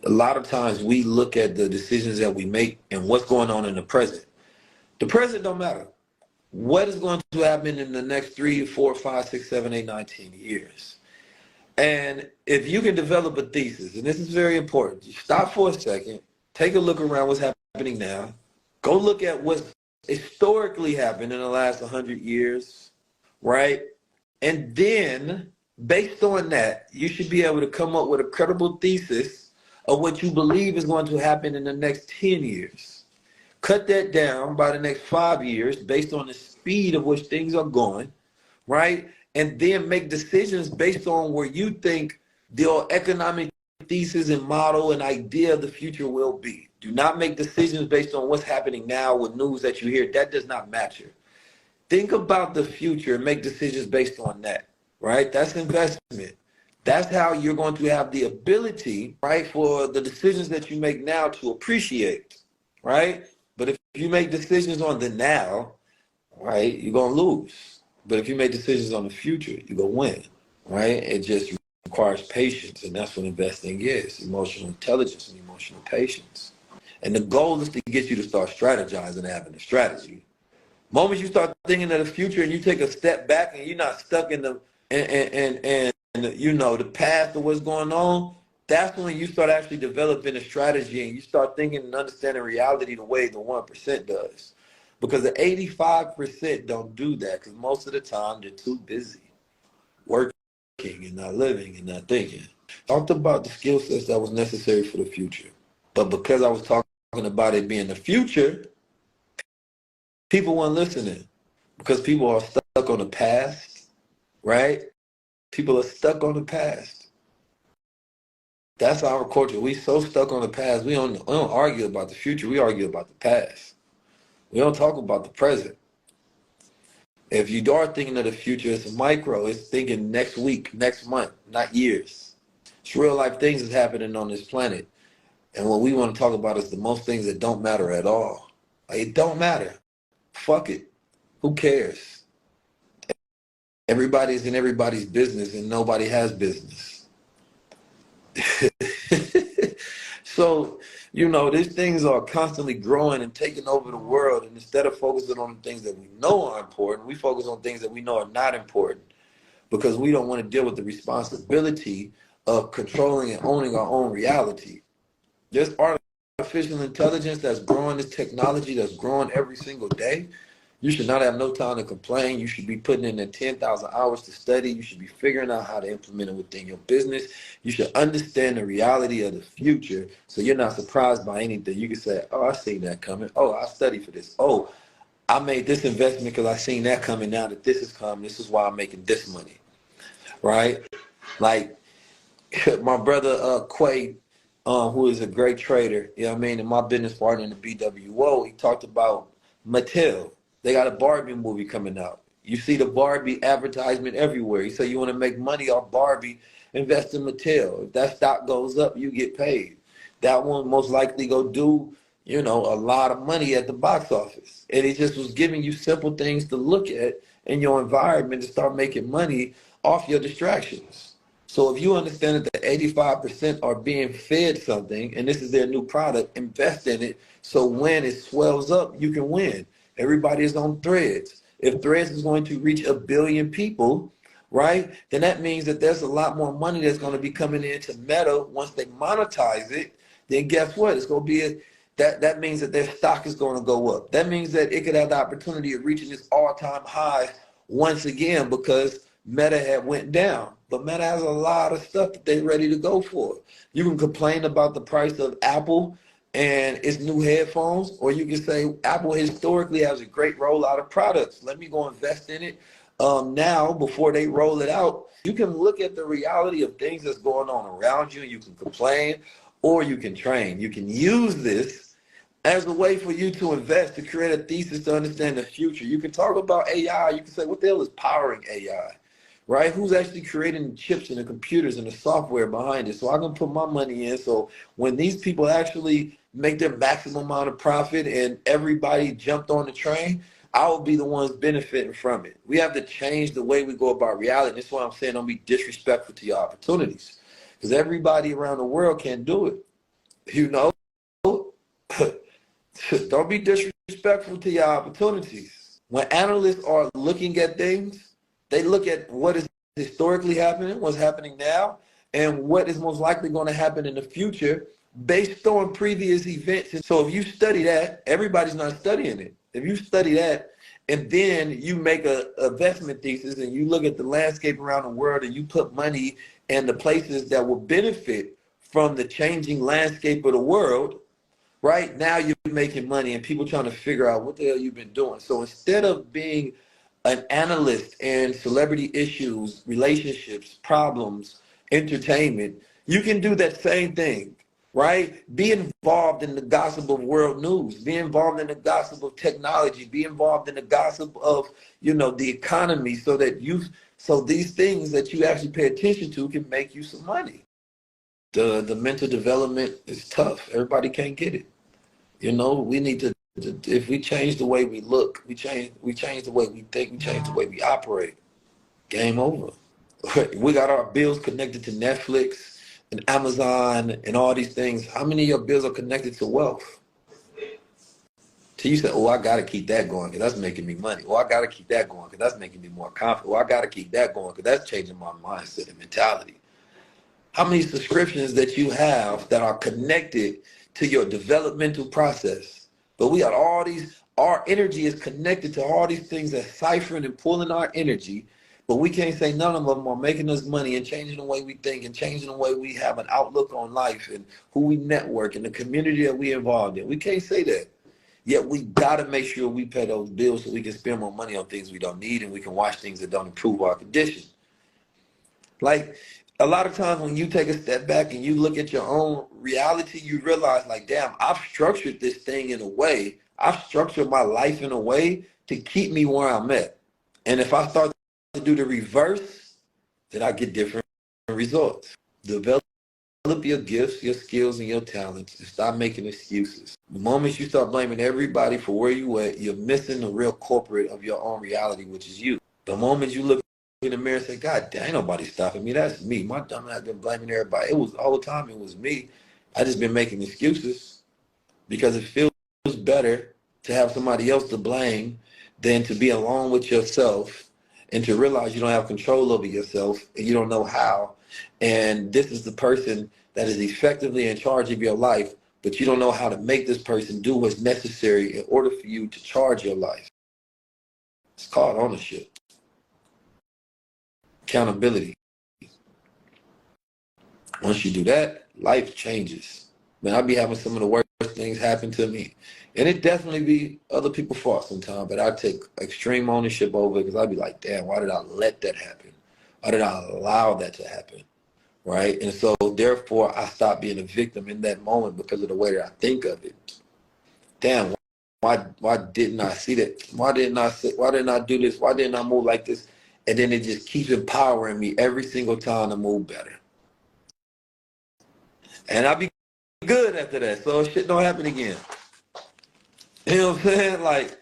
A lot of times we look at the decisions that we make and what's going on in the present. The present don't matter. What is going to happen in the next 3, 4, 5, 6, 7, 8, 9, 10 years? And if you can develop a thesis, and this is very important, you stop for a second, take a look around what's happening now, go look at what's historically happened in the last 100 years, right? And then, based on that, you should be able to come up with a credible thesis of what you believe is going to happen in the next 10 years. Cut that down by the next 5 years based on the speed of which things are going, right? And then make decisions based on where you think the economic thesis and model and idea of the future will be. Do not make decisions based on what's happening now with news that you hear. That does not matter. Think about the future and make decisions based on that, right? That's investment. That's how you're going to have the ability, right, for the decisions that you make now to appreciate, right? But if you make decisions on the now, right, you're going to lose. But if you make decisions on the future, you're going to win, right? It just requires patience, and that's what investing is, emotional intelligence and emotional patience. And the goal is to get you to start strategizing and having a strategy. The moment you start thinking of the future and you take a step back and you're not stuck in the the past of what's going on, that's when you start actually developing a strategy and you start thinking and understanding reality the way the 1% does. Because the 85% don't do that, because most of the time they're too busy working and not living and not thinking. Talked about the skill sets that was necessary for the future. But because I was talking about it being the future, people weren't listening because people are stuck on the past, right? People are stuck on the past. That's our culture. We so stuck on the past. We don't argue about the future. We argue about the past. We don't talk about the present. If you are thinking of the future, it's micro. It's thinking next week, next month, not years. It's real life things that's happening on this planet. And what we want to talk about is the most things that don't matter at all. Like, it don't matter. Fuck it. Who cares? Everybody's in everybody's business and nobody has business. So, these things are constantly growing and taking over the world. And instead of focusing on the things that we know are important, we focus on things that we know are not important because we don't want to deal with the responsibility of controlling and owning our own reality. There's artificial intelligence that's growing, this technology that's growing every single day. You should not have no time to complain. You should be putting in the 10,000 hours to study. You should be figuring out how to implement it within your business. You should understand the reality of the future so you're not surprised by anything. You can say, oh, I seen that coming. Oh, I studied for this. Oh, I made this investment because I seen that coming. Now that this is coming, this is why I'm making this money, right? Like my brother Quay, who is a great trader, and my business partner in the BWO, he talked about Mattel. They got a Barbie movie coming out. You see the Barbie advertisement everywhere. You say you want to make money off Barbie, invest in Mattel. If that stock goes up, you get paid. That one most likely go do, a lot of money at the box office. And it just was giving you simple things to look at in your environment to start making money off your distractions. So if you understand that the 85% are being fed something and this is their new product, invest in it so when it swells up, you can win. Everybody is on Threads. If Threads is going to reach 1 billion people, right, then that means that there's a lot more money that's going to be coming into Meta once they monetize it. Then guess what? It's going to be that means that their stock is going to go up. That means that it could have the opportunity of reaching its all-time high once again because Meta had went down. But Meta has a lot of stuff that they're ready to go for. You can complain about the price of Apple and its new headphones, or you can say Apple historically has a great rollout of products. Let me go invest in it now before they roll it out. You can look at the reality of things that's going on around you. You can complain or you can train. You can use this as a way for you to invest, to create a thesis to understand the future. You can talk about AI. You can say, what the hell is powering AI? Right? Who's actually creating the chips and the computers and the software behind it? So I can put my money in. So when these people actually make their maximum amount of profit and everybody jumped on the train, I will be the ones benefiting from it. We have to change the way we go about reality. And that's why I'm saying don't be disrespectful to your opportunities. Because everybody around the world can't do it. You know, don't be disrespectful to your opportunities. When analysts are looking at things, they look at what is historically happening, what's happening now, and what is most likely going to happen in the future based on previous events. And so if you study that, everybody's not studying it. If you study that, and then you make a investment thesis and you look at the landscape around the world and you put money in the places that will benefit from the changing landscape of the world, right now you're making money and people trying to figure out what the hell you've been doing. So instead of being an analyst in celebrity issues, relationships, problems, entertainment, you can do that same thing, right? Be involved in the gossip of world news, be involved in the gossip of technology, be involved in the gossip of, the economy, so these things that you actually pay attention to can make you some money. The mental development is tough. Everybody can't get it. We need to, if we change the way we look, we change the way we think, we change the way we operate. Game over. We got our bills connected to Netflix and Amazon and all these things. How many of your bills are connected to wealth? So you say, oh, I got to keep that going because that's making me money. Oh, I got to keep that going because that's making me more confident. Oh, I got to keep that going because that's changing my mindset and mentality. How many subscriptions that you have that are connected to your developmental process? But we got all these, our energy is connected to all these things that's ciphering and pulling our energy, but we can't say none of them are making us money and changing the way we think and changing the way we have an outlook on life and who we network and the community that we involved in. We can't say that. Yet we gotta make sure we pay those bills so we can spend more money on things we don't need and we can watch things that don't improve our condition. Like, a lot of times when you take a step back and you look at your own reality, you realize, like, damn, I've structured this thing in a way, I've structured my life in a way to keep me where I'm at. And if I start to do the reverse, then I get different results. Develop your gifts, your skills, and your talents, and stop making excuses. The moment you start blaming everybody for where you at, you're missing the real culprit of your own reality, which is you. The moment you look in the mirror and say, God damn, ain't nobody stopping me. That's me. My dumb ass been blaming everybody. It was all the time. It was me. I just been making excuses because it feels better to have somebody else to blame than to be alone with yourself and to realize you don't have control over yourself and you don't know how. And this is the person that is effectively in charge of your life, but you don't know how to make this person do what's necessary in order for you to charge your life. It's called ownership. Accountability. Once you do that, life changes. Man, I be having some of the worst things happen to me. And it definitely be other people's fault sometimes, but I take extreme ownership over it because I be like, damn, why did I let that happen? Why did I allow that to happen? Right? And so therefore I stop being a victim in that moment because of the way that I think of it. Damn, why didn't I see that? Why didn't I do this? Why didn't I move like this? And then it just keeps empowering me every single time to move better. And I'll be good after that, so shit don't happen again. You know what I'm saying? Like,